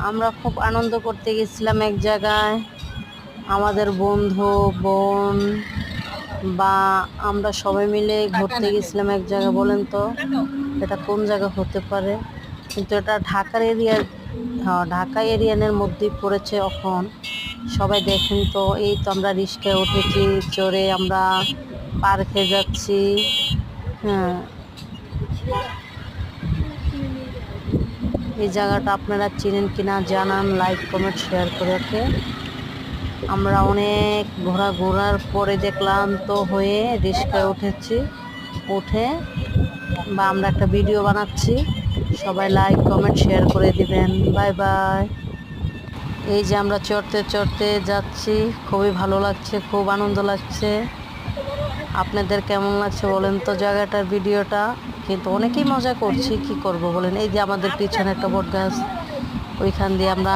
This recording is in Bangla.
আমরা খুব আনন্দ করতে গেছিলাম এক জায়গায়। আমাদের বন্ধু, বোন বা আমরা সবাই মিলে ঘুরতে গেছিলাম এক জায়গায়। বলেন তো এটা কোন জায়গা হতে পারে? কিন্তু এটা ঢাকার এরিয়ার, হ্যাঁ ঢাকা এরিয়ানের মধ্যেই পড়েছে। এখন সবাই দেখেন তো, এই তো আমরা রিস্কায় উঠেছি, চড়ে আমরা পার্কে যাচ্ছি। হ্যাঁ, এই জায়গাটা আপনারা চিনেন কিনা জানান, লাইক কমেন্ট শেয়ার করে। ওকে, আমরা অনেক ঘোরার পরে দেখলাম তো হয়ে রিস্কায় উঠেছি। উঠে বা আমরা একটা ভিডিও বানাচ্ছি, সবাই লাইক কমেন্ট শেয়ার করে দিবেন। Bye bye. এই যে আমরা চড়তে চড়তে যাচ্ছি, খুবই ভালো লাগছে, খুব আনন্দ লাগছে। আপনাদের কেমন লাগছে বলেন তো জায়গাটার ভিডিওটা? কিন্তু অনেকেই মজা করছি, কি করব বলেন। এই যে আমাদের পিছনে একটা বট গাছ, ওইখান দিয়ে আমরা